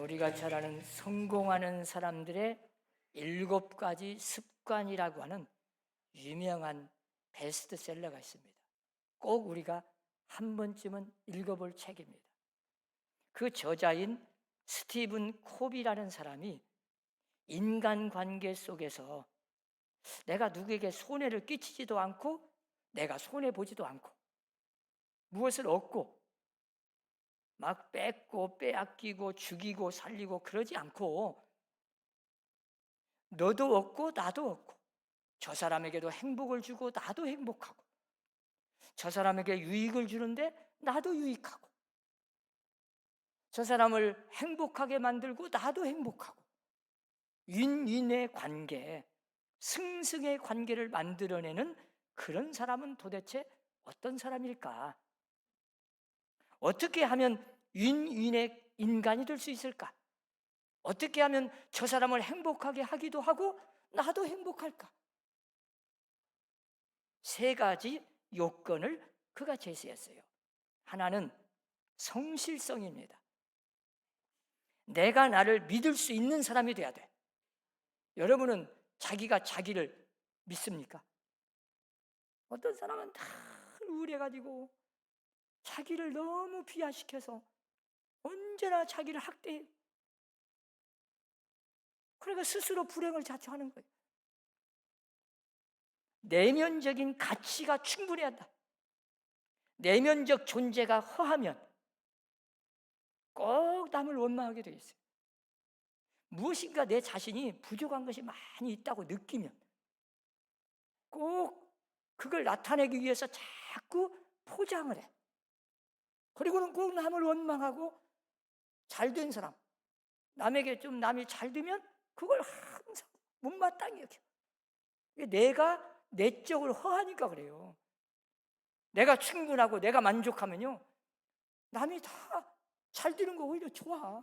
우리가 잘 아는 성공하는 사람들의 7가지 습관이라고 하는 유명한 베스트셀러가 있습니다. 꼭 우리가 한 번쯤은 읽어볼 책입니다. 그 저자인 스티븐 코비라는 사람이 인간관계 속에서 내가 누구에게 손해를 끼치지도 않고 내가 손해보지도 않고 무엇을 얻고 막 뺏고 빼앗기고 죽이고 살리고 그러지 않고 너도 얻고 나도 얻고 저 사람에게도 행복을 주고 나도 행복하고 저 사람에게 유익을 주는데 나도 유익하고 저 사람을 행복하게 만들고 나도 행복하고 윈윈의 관계, 승승의 관계를 만들어내는 그런 사람은 도대체 어떤 사람일까? 어떻게 하면 윈윈의 인간이 될 수 있을까? 어떻게 하면 저 사람을 행복하게 하기도 하고 나도 행복할까? 3가지 요건을 그가 제시했어요. 하나는 성실성입니다. 내가 나를 믿을 수 있는 사람이 돼야 돼. 여러분은 자기가 자기를 믿습니까? 어떤 사람은 다 우울해가지고 자기를 너무 비하시켜서 언제나 자기를 학대해요. 그러니까 스스로 불행을 자초하는 거예요. 내면적인 가치가 충분해야 한다. 내면적 존재가 허하면 꼭 남을 원망하게 되어 있어요. 무엇인가 내 자신이 부족한 것이 많이 있다고 느끼면 꼭 그걸 나타내기 위해서 자꾸 포장을 해. 그리고는 꼭 남을 원망하고 잘된 사람, 남에게 좀 남이 잘 되면 그걸 항상 못마땅히 여겨. 내가 내적으로 허하니까 그래요. 내가 충분하고 내가 만족하면요 남이 다 잘 되는 거 오히려 좋아.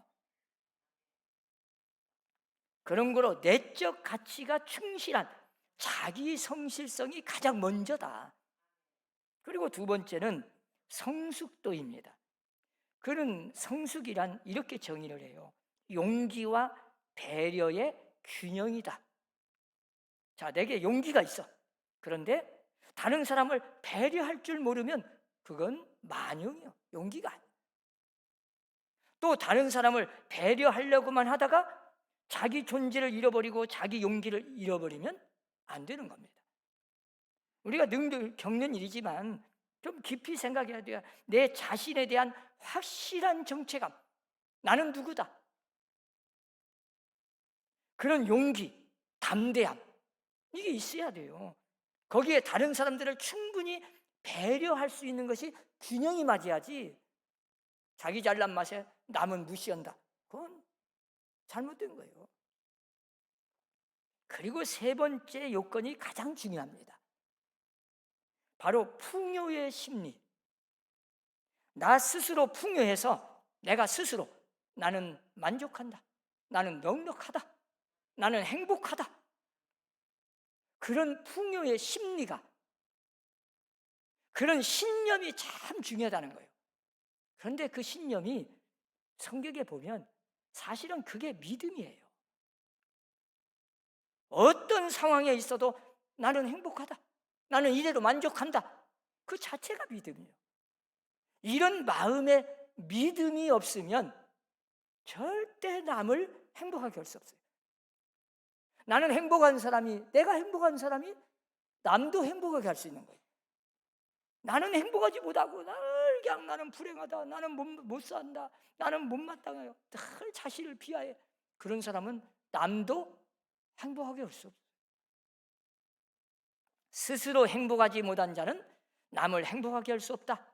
그런 거로 내적 가치가 충실한 자기 성실성이 가장 먼저다. 그리고 2번째는 성숙도입니다. 그는 성숙이란 이렇게 정의를 해요. 용기와 배려의 균형이다. 자, 내게 용기가 있어. 그런데 다른 사람을 배려할 줄 모르면 그건 만용이요, 용기가 아니에요. 또 다른 사람을 배려하려고만 하다가 자기 존재를 잃어버리고 자기 용기를 잃어버리면 안 되는 겁니다. 우리가 늘 겪는 일이지만 좀 깊이 생각해야 돼요. 내 자신에 대한 확실한 정체감, 나는 누구다, 그런 용기, 담대함, 이게 있어야 돼요. 거기에 다른 사람들을 충분히 배려할 수 있는 것이 균형이 맞아야지 자기 잘난 맛에 남은 무시한다, 그건 잘못된 거예요. 그리고 3번째 요건이 가장 중요합니다. 바로 풍요의 심리. 나 스스로 풍요해서 내가 스스로 나는 만족한다, 나는 넉넉하다, 나는 행복하다, 그런 풍요의 심리가, 그런 신념이 참 중요하다는 거예요. 그런데 그 신념이 성경에 보면 사실은 그게 믿음이에요. 어떤 상황에 있어도 나는 행복하다, 나는 이대로 만족한다, 그 자체가 믿음이에요. 이런 마음의 믿음이 없으면 절대 남을 행복하게 할 수 없어요. 나는 행복한 사람이, 내가 행복한 사람이 남도 행복하게 할 수 있는 거예요. 나는 행복하지 못하고 늘 그냥 나는 불행하다, 나는 못 산다, 나는 못마땅해요, 늘 자신을 비하해. 그런 사람은 남도 행복하게 할 수 없어요. 스스로 행복하지 못한 자는 남을 행복하게 할 수 없다.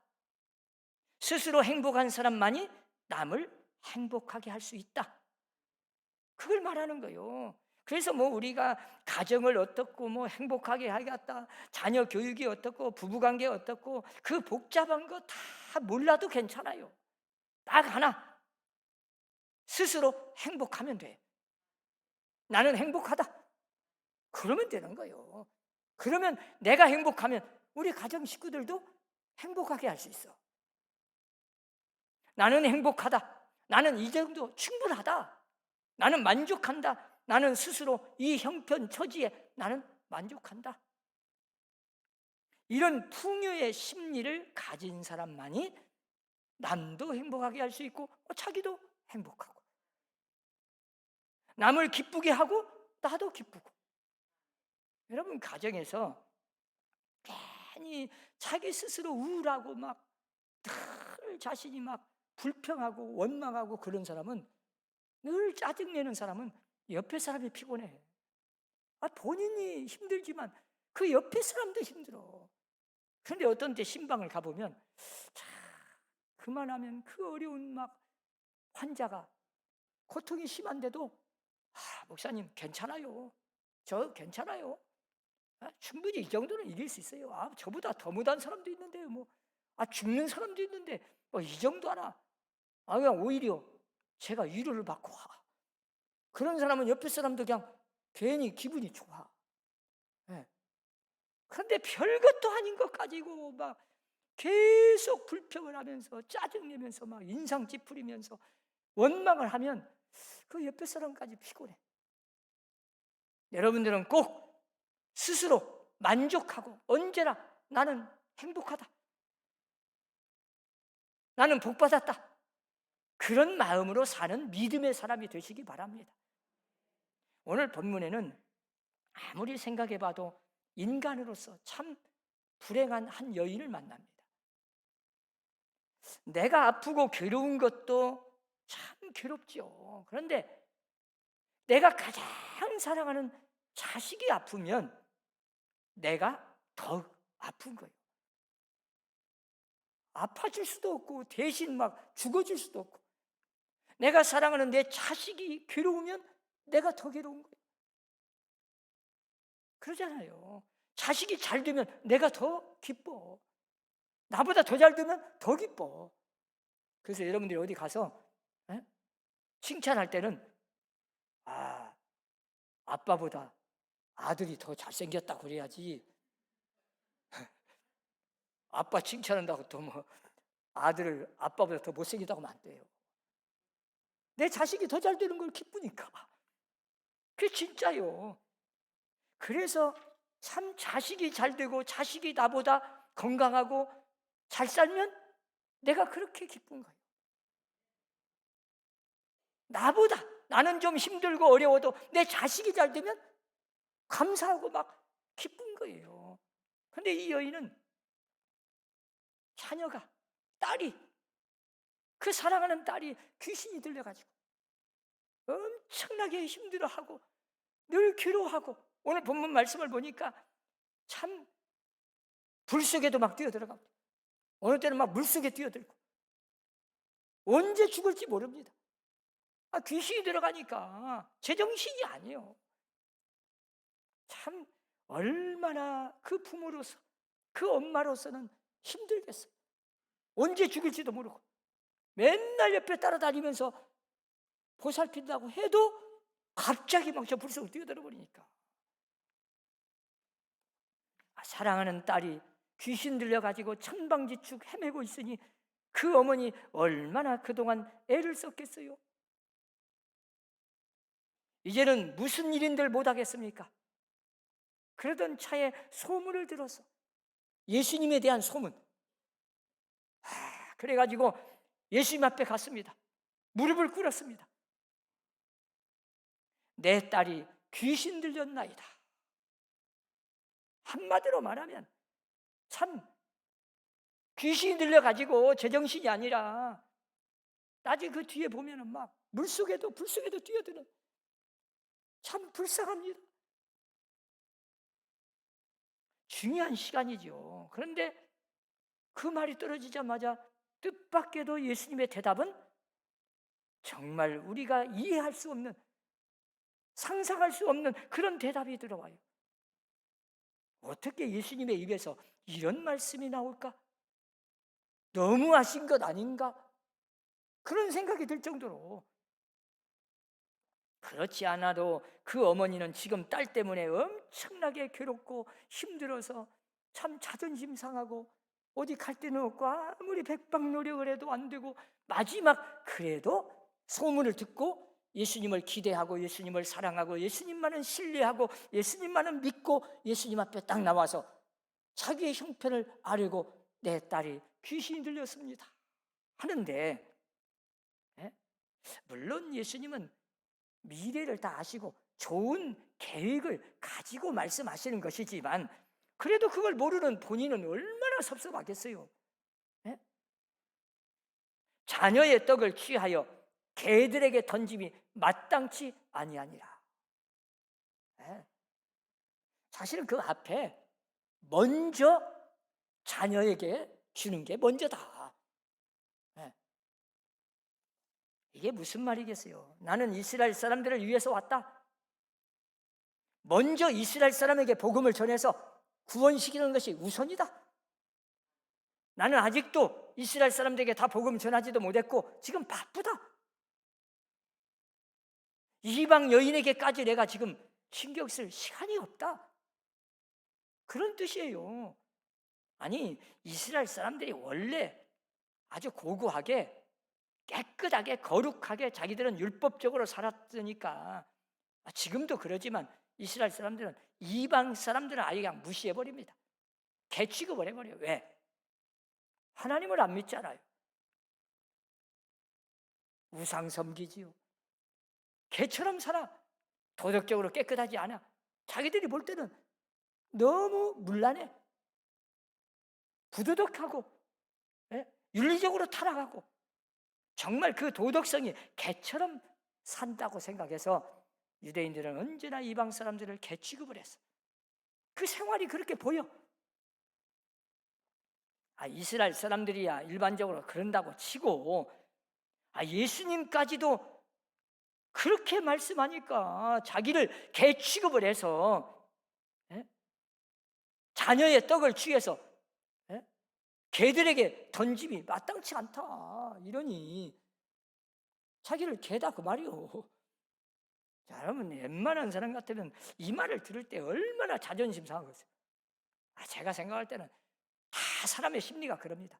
스스로 행복한 사람만이 남을 행복하게 할 수 있다. 그걸 말하는 거예요. 그래서 우리가 가정을 어떻고 행복하게 하겠다, 자녀 교육이 어떻고 부부관계 어떻고 그 복잡한 거 다 몰라도 괜찮아요. 딱 하나, 스스로 행복하면 돼. 나는 행복하다, 그러면 되는 거예요. 그러면 내가 행복하면 우리 가정 식구들도 행복하게 할 수 있어. 나는 행복하다, 나는 이 정도 충분하다. 나는 만족한다. 나는 스스로 이 형편 처지에 나는 만족한다. 이런 풍요의 심리를 가진 사람만이 남도 행복하게 할 수 있고 자기도 행복하고, 남을 기쁘게 하고 나도 기쁘고. 여러분, 가정에서 괜히 자기 스스로 우울하고 막 늘 자신이 막 불평하고 원망하고 그런 사람은, 늘 짜증내는 사람은 옆에 사람이 피곤해. 본인이 힘들지만 그 옆에 사람도 힘들어. 그런데 어떤 때 신방을 가보면 자, 그만하면 그 어려운 막 환자가 고통이 심한데도 목사님 괜찮아요. 저 괜찮아요. 충분히 이 정도는 이길 수 있어요. 저보다 더 못한 사람도 있는데 죽는 사람도 있는데 이 정도 하나. 그냥 오히려 제가 위로를 받고 그런 사람은 옆에 사람도 그냥 괜히 기분이 좋아. 네. 그런데 별것도 아닌 것 가지고 막 계속 불평을 하면서 짜증내면서 막 인상 찌푸리면서 원망을 하면 그 옆에 사람까지 피곤해. 여러분들은 꼭 스스로 만족하고 언제나 나는 행복하다, 나는 복받았다, 그런 마음으로 사는 믿음의 사람이 되시기 바랍니다. 오늘 본문에는 아무리 생각해봐도 인간으로서 참 불행한 한 여인을 만납니다. 내가 아프고 괴로운 것도 참 괴롭죠. 그런데 내가 가장 사랑하는 자식이 아프면 내가 더 아픈 거예요. 아파질 수도 없고 대신 막 죽어질 수도 없고, 내가 사랑하는 내 자식이 괴로우면 내가 더 괴로운 거예요. 그러잖아요. 자식이 잘 되면 내가 더 기뻐. 나보다 더 잘 되면 더 기뻐. 그래서 여러분들이 어디 가서 칭찬할 때는 아빠보다 아들이 더 잘생겼다고 그래야지, 아빠 칭찬한다고 또 아들을 아빠보다 더 못생겼다고 하면 안 돼요. 내 자식이 더 잘 되는 걸 기쁘니까. 그게 진짜요. 그래서 참 자식이 잘 되고 자식이 나보다 건강하고 잘 살면 내가 그렇게 기쁜 거예요. 나는 좀 힘들고 어려워도 내 자식이 잘 되면 감사하고 막 기쁜 거예요. 그런데 이 여인은 자녀가, 딸이, 그 사랑하는 딸이 귀신이 들려가지고 엄청나게 힘들어하고 늘 괴로워하고, 오늘 본문 말씀을 보니까 참 불 속에도 막 뛰어들어가고 어느 때는 막 물속에 뛰어들고 언제 죽을지 모릅니다. 귀신이 들어가니까 제정신이 아니에요. 참 얼마나 그 부모로서, 그 엄마로서는 힘들겠어요. 언제 죽을지도 모르고 맨날 옆에 따라다니면서 보살핀다고 해도 갑자기 막 저 불속으로 뛰어들어 버리니까. 사랑하는 딸이 귀신 들려가지고 천방지축 헤매고 있으니 그 어머니 얼마나 그동안 애를 썼겠어요. 이제는 무슨 일인들 못하겠습니까? 그러던 차에 소문을 들어서, 예수님에 대한 소문, 그래가지고 예수님 앞에 갔습니다. 무릎을 꿇었습니다. 내 딸이 귀신 들렸나이다. 한마디로 말하면 참 귀신이 들려가지고 제정신이 아니라 나중에 그 뒤에 보면은 막 물속에도 불속에도 뛰어드는, 참 불쌍합니다. 중요한 시간이죠. 그런데 그 말이 떨어지자마자 뜻밖에도 예수님의 대답은 정말 우리가 이해할 수 없는, 상상할 수 없는 그런 대답이 들어와요. 어떻게 예수님의 입에서 이런 말씀이 나올까? 너무하신 것 아닌가? 그런 생각이 들 정도로. 그렇지 않아도 그 어머니는 지금 딸 때문에 엄청나게 괴롭고 힘들어서 참 자존심 상하고 어디 갈 데는 없고 아무리 백방 노력을 해도 안 되고 마지막 그래도 소문을 듣고 예수님을 기대하고 예수님을 사랑하고 예수님만은 신뢰하고 예수님만은 믿고 예수님 앞에 딱 나와서 자기의 형편을 아뢰고 내 딸이 귀신이 들렸습니다 하는데, 물론 예수님은 미래를 다 아시고 좋은 계획을 가지고 말씀하시는 것이지만 그래도 그걸 모르는 본인은 얼마나 섭섭하겠어요. 자녀의 떡을 취하여 개들에게 던짐이 마땅치 아니하니라. 사실은 그 앞에 먼저 자녀에게 주는 게 먼저다. 이게 무슨 말이겠어요? 나는 이스라엘 사람들을 위해서 왔다. 먼저 이스라엘 사람에게 복음을 전해서 구원시키는 것이 우선이다. 나는 아직도 이스라엘 사람들에게 다 복음 전하지도 못했고 지금 바쁘다. 이방 여인에게까지 내가 지금 신경 쓸 시간이 없다. 그런 뜻이에요. 아니, 이스라엘 사람들이 원래 아주 고고하게 깨끗하게 거룩하게 자기들은 율법적으로 살았으니까 지금도 그러지만 이스라엘 사람들은 이방 사람들은 아예 그냥 무시해버립니다. 개 취급을 해버려요. 왜? 하나님을 안 믿잖아요. 우상 섬기지요. 개처럼 살아. 도덕적으로 깨끗하지 않아. 자기들이 볼 때는 너무 문란해. 부도덕하고 윤리적으로 타락하고 정말 그 도덕성이 개처럼 산다고 생각해서 유대인들은 언제나 이방 사람들을 개 취급을 했어. 그 생활이 그렇게 보여. 이스라엘 사람들이야 일반적으로 그런다고 치고 예수님까지도 그렇게 말씀하니까 자기를 개 취급을 해서 자녀의 떡을 취해서 개들에게 던짐이 마땅치 않다 이러니 자기를 개다 그 말이요. 자, 여러분 웬만한 사람 같으면 이 말을 들을 때 얼마나 자존심 상하겠어요. 제가 생각할 때는 다 사람의 심리가 그럽니다.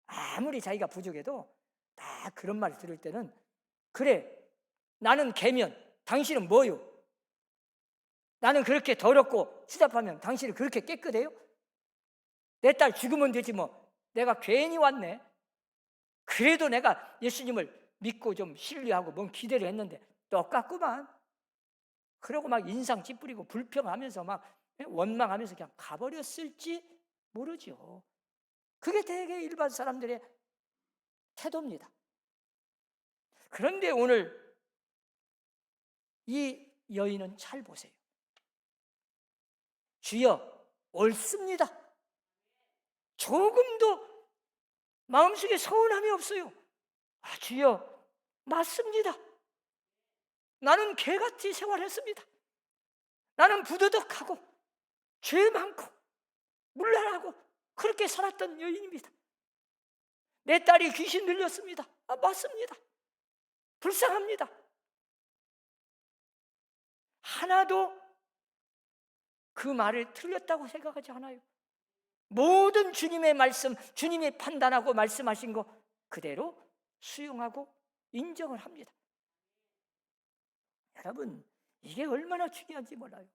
아무리 자기가 부족해도 다 그런 말을 들을 때는 그래 나는 개면 당신은 뭐요? 나는 그렇게 더럽고 추잡하면 당신은 그렇게 깨끗해요? 내 딸 죽으면 되지 뭐 내가 괜히 왔네. 그래도 내가 예수님을 믿고 좀 신뢰하고 뭔 기대를 했는데 똑같구만. 그러고 막 인상 찌푸리고 불평하면서 막 원망하면서 그냥 가버렸을지 모르죠. 그게 되게 일반 사람들의 태도입니다. 그런데 오늘 이 여인은 잘 보세요. 주여 옳습니다. 조금도 마음속에 서운함이 없어요. 주여 맞습니다. 나는 개같이 생활했습니다. 나는 부도덕하고 죄 많고 문란하고 그렇게 살았던 여인입니다. 내 딸이 귀신 들렸습니다. 맞습니다. 불쌍합니다. 하나도 그 말을 틀렸다고 생각하지 않아요. 모든 주님의 말씀, 주님이 판단하고 말씀하신 거 그대로 수용하고 인정을 합니다. 여러분 이게 얼마나 중요한지 몰라요.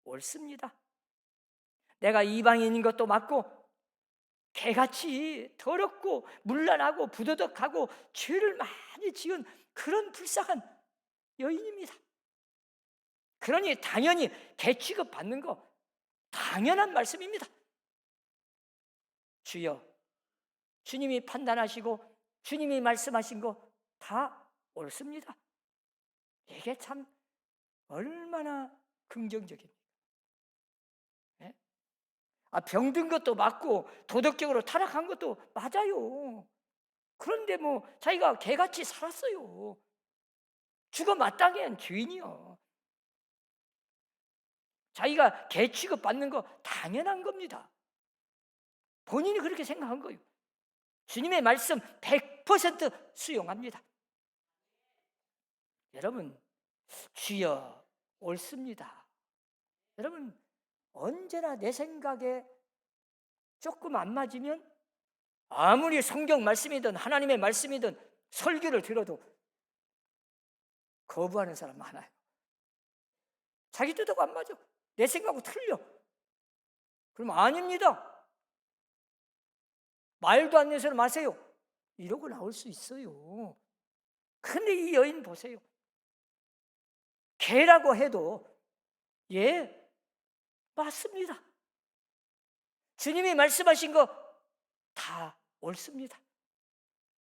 옳습니다. 내가 이방인인 것도 맞고 개같이 더럽고 문란하고 부도덕하고 죄를 많이 지은 그런 불쌍한 여인입니다. 그러니 당연히 개 취급받는 거 당연한 말씀입니다. 주여 주님이 판단하시고 주님이 말씀하신 거 다 옳습니다. 이게 참 얼마나 긍정적입니까? 병든 것도 맞고 도덕적으로 타락한 것도 맞아요. 그런데 뭐 자기가 개같이 살았어요. 죽어 마땅한 죄인이요. 자기가 개 취급받는 거 당연한 겁니다. 본인이 그렇게 생각한 거예요. 주님의 말씀 100% 수용합니다. 여러분 주여 옳습니다. 여러분 언제나 내 생각에 조금 안 맞으면 아무리 성경 말씀이든 하나님의 말씀이든 설교를 들어도 거부하는 사람 많아요. 자기 뜻하고 안 맞아. 내 생각하고 틀려. 그러면 아닙니다. 말도 안 되는 소리 마세요. 이러고 나올 수 있어요. 근데 이 여인 보세요. 개라고 해도 예, 맞습니다. 주님이 말씀하신 거 다 옳습니다.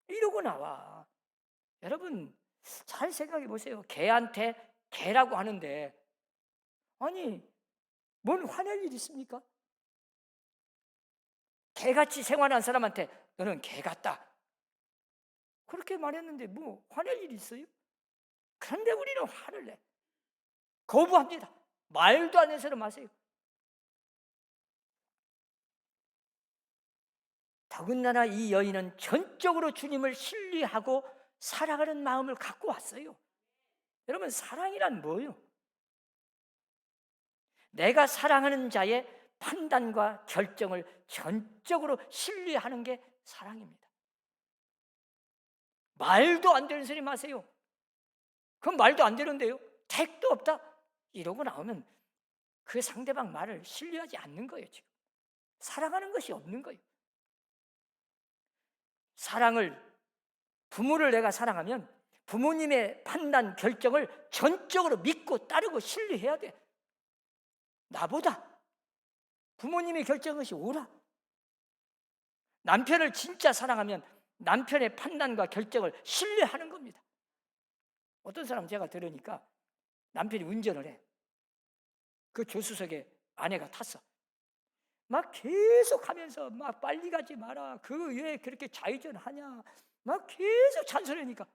이러고 나와. 여러분 잘 생각해 보세요. 개한테 개라고 하는데 아니 뭔 화낼 일 있습니까? 개같이 생활한 사람한테 너는 개 같다 그렇게 말했는데 뭐 화낼 일 있어요? 그런데 우리는 화를 내. 거부합니다. 말도 안 되는 소리 마세요. 더군다나 이 여인은 전적으로 주님을 신뢰하고 사랑하는 마음을 갖고 왔어요. 여러분 사랑이란 뭐예요? 내가 사랑하는 자의 판단과 결정을 전적으로 신뢰하는 게 사랑입니다. 말도 안 되는 소리 마세요. 그건 말도 안 되는데요. 택도 없다. 이러고 나오면 그 상대방 말을 신뢰하지 않는 거예요. 지금 사랑하는 것이 없는 거예요. 부모를 내가 사랑하면 부모님의 판단, 결정을 전적으로 믿고 따르고 신뢰해야 돼. 나보다 부모님이 결정한 것이 옳아. 남편을 진짜 사랑하면 남편의 판단과 결정을 신뢰하는 겁니다. 어떤 사람 제가 들으니까 남편이 운전을 해. 그 조수석에 아내가 탔어. 막 계속 하면서 막 빨리 가지 마라. 그 왜 그렇게 좌회전하냐. 막 계속 잔소리하니까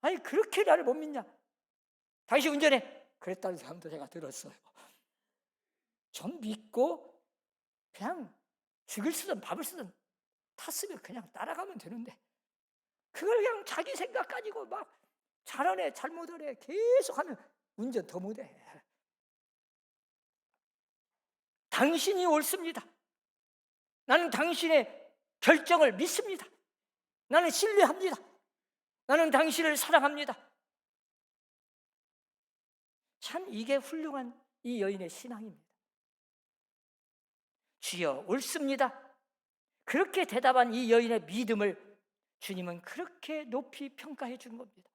아니 그렇게 나를 못 믿냐. 당신 운전해. 그랬다는 사람도 제가 들었어요. 좀 믿고 그냥 죽을 쓰든 밥을 쓰든 탔으면 그냥 따라가면 되는데 그걸 그냥 자기 생각 가지고 막 잘하네 잘못하네 계속 하면 운전 더 못해. 당신이 옳습니다. 나는 당신의 결정을 믿습니다. 나는 신뢰합니다. 나는 당신을 사랑합니다. 참 이게 훌륭한 이 여인의 신앙입니다. 주여 옳습니다. 그렇게 대답한 이 여인의 믿음을 주님은 그렇게 높이 평가해 준 겁니다.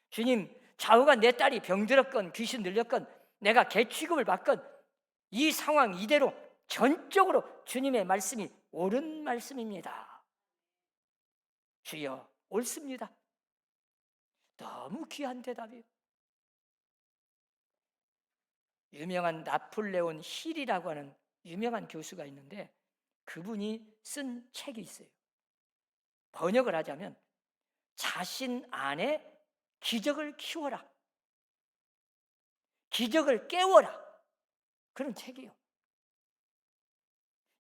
주님, 좌우가 내 딸이 병들었건 귀신 들렸건 내가 개 취급을 받건 이 상황 이대로 전적으로 주님의 말씀이 옳은 말씀입니다. 주여 옳습니다. 너무 귀한 대답이에요. 유명한 나폴레온 힐이라고 하는 유명한 교수가 있는데 그분이 쓴 책이 있어요. 번역을 하자면 자신 안에 기적을 키워라, 기적을 깨워라, 그런 책이에요.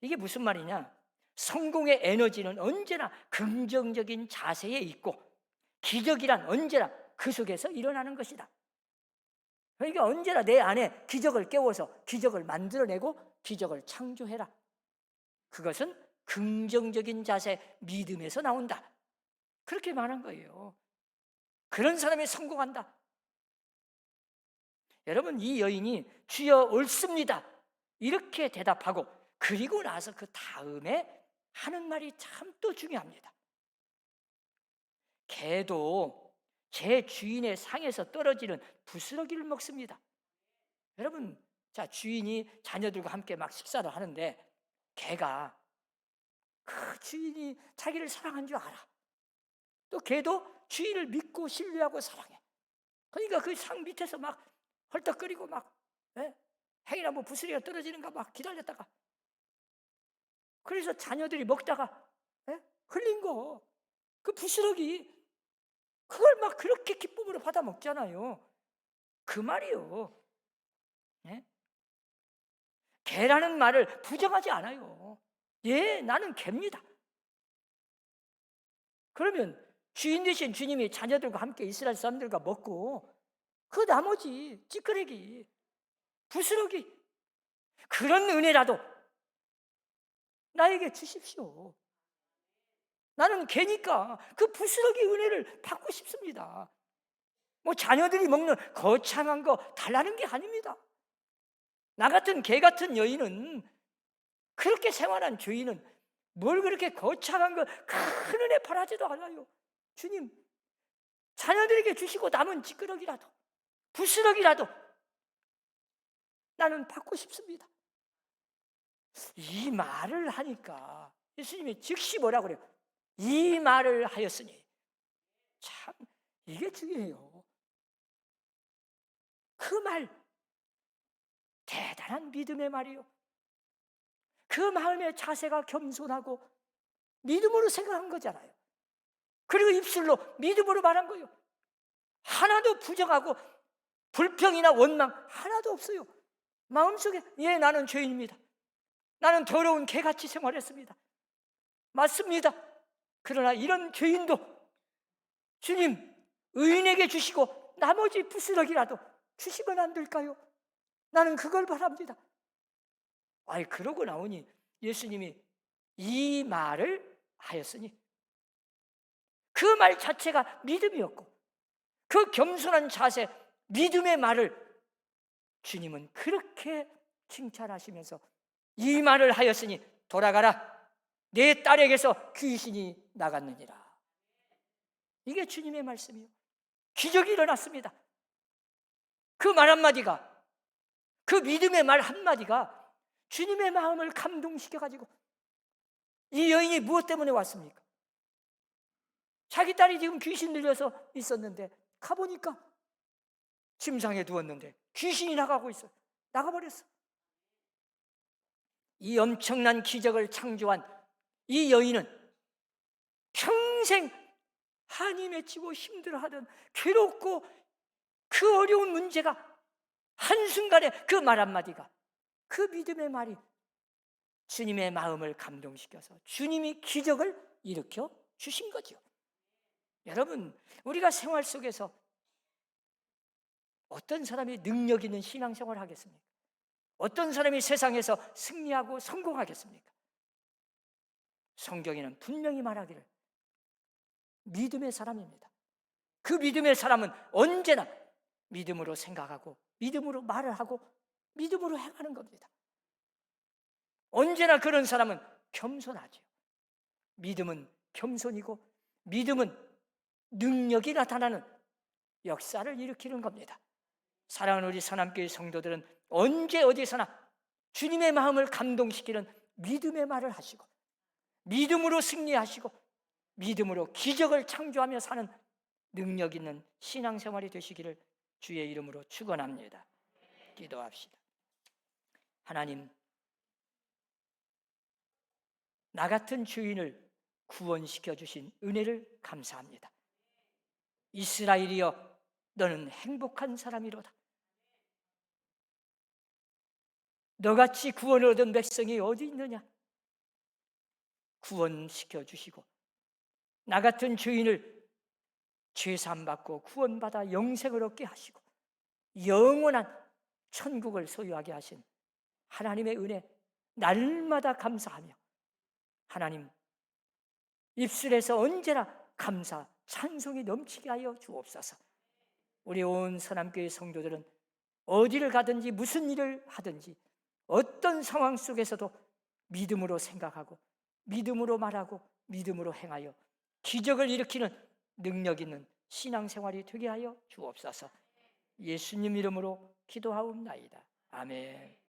이게 무슨 말이냐? 성공의 에너지는 언제나 긍정적인 자세에 있고 기적이란 언제나 그 속에서 일어나는 것이다. 그러니까 언제나 내 안에 기적을 깨워서 기적을 만들어내고 기적을 창조해라. 그것은 긍정적인 자세, 믿음에서 나온다. 그렇게 말한 거예요. 그런 사람이 성공한다. 여러분 이 여인이 주여 옳습니다 이렇게 대답하고 그리고 나서 그 다음에 하는 말이 참 또 중요합니다. 개도 제 주인의 상에서 떨어지는 부스러기를 먹습니다. 여러분 자 주인이 자녀들과 함께 막 식사를 하는데 개가 그 주인이 자기를 사랑한 줄 알아. 또 개도 주인을 믿고 신뢰하고 사랑해. 그러니까 그 상 밑에서 막 헐떡거리고 막 행이나 뭐 부스러기가 떨어지는가 막 기다렸다가 그래서 자녀들이 먹다가 흘린 거 그 부스러기 그걸 막 그렇게 기쁨으로 받아 먹잖아요. 그 말이요. 개라는 말을 부정하지 않아요. 예, 나는 개입니다. 그러면 주인 되신 주님이 자녀들과 함께 이스라엘 사람들과 먹고 그 나머지 찌끄레기, 부스러기 그런 은혜라도 나에게 주십시오. 나는 개니까 그 부스러기 은혜를 받고 싶습니다. 뭐 자녀들이 먹는 거창한 거 달라는 게 아닙니다. 나 같은 개 같은 여인은, 그렇게 생활한 주인은 뭘 그렇게 거창한 거 큰 은혜 바라지도 않아요. 주님, 자녀들에게 주시고 남은 찌끄러기라도, 부스러기라도 나는 받고 싶습니다. 이 말을 하니까 예수님이 즉시 뭐라고 그래요? 이 말을 하였으니. 참 이게 중요해요. 그 말, 대단한 믿음의 말이요. 그 마음의 자세가 겸손하고 믿음으로 생각한 거잖아요. 그리고 입술로 믿음으로 말한 거예요. 하나도 부정하고 불평이나 원망 하나도 없어요. 마음속에 예, 나는 죄인입니다. 나는 더러운 개같이 생활했습니다. 맞습니다. 그러나 이런 죄인도 주님 의인에게 주시고 나머지 부스러기라도 주시면 안 될까요? 나는 그걸 바랍니다. 아이, 그러고 나오니 예수님이 이 말을 하였으니, 그 말 자체가 믿음이었고 그 겸손한 자세, 믿음의 말을 주님은 그렇게 칭찬하시면서 이 말을 하였으니 돌아가라, 내 딸에게서 귀신이 나갔느니라. 이게 주님의 말씀이요. 기적이 일어났습니다. 그 말 한마디가, 그 믿음의 말 한마디가 주님의 마음을 감동시켜가지고, 이 여인이 무엇 때문에 왔습니까? 자기 딸이 지금 귀신 들려서 있었는데 가보니까 침상에 누웠는데 귀신이 나가고 있어요. 나가버렸어. 이 엄청난 기적을 창조한 이 여인은 평생 한이 맺히고 힘들어하던, 괴롭고 그 어려운 문제가 한순간에 그 말 한마디가, 그 믿음의 말이 주님의 마음을 감동시켜서 주님이 기적을 일으켜 주신 거죠. 여러분, 우리가 생활 속에서 어떤 사람이 능력 있는 신앙생활을 하겠습니까? 어떤 사람이 세상에서 승리하고 성공하겠습니까? 성경에는 분명히 말하기를 믿음의 사람입니다. 그 믿음의 사람은 언제나 믿음으로 생각하고 믿음으로 말을 하고 믿음으로 행하는 겁니다. 언제나 그런 사람은 겸손하죠. 믿음은 겸손이고 믿음은 능력이 나타나는 역사를 일으키는 겁니다. 사랑하는 우리 선함교회 성도들은 언제 어디서나 주님의 마음을 감동시키는 믿음의 말을 하시고 믿음으로 승리하시고 믿음으로 기적을 창조하며 사는 능력 있는 신앙생활이 되시기를 주의 이름으로 축원합니다. 기도합시다. 하나님, 나 같은 주인을 구원시켜 주신 은혜를 감사합니다. 이스라엘이여, 너는 행복한 사람이로다. 너같이 구원을 얻은 백성이 어디 있느냐? 구원시켜 주시고 나 같은 주인을 죄사함받고 구원받아 영생을 얻게 하시고 영원한 천국을 소유하게 하신 하나님의 은혜, 날마다 감사하며 하나님, 입술에서 언제나 감사, 찬송이 넘치게 하여 주옵소서. 우리 온 선함교회 성도들은 어디를 가든지 무슨 일을 하든지 어떤 상황 속에서도 믿음으로 생각하고 믿음으로 말하고 믿음으로 행하여 기적을 일으키는 능력 있는 신앙생활이 되게 하여 주옵소서. 예수님 이름으로 기도하옵나이다. 아멘.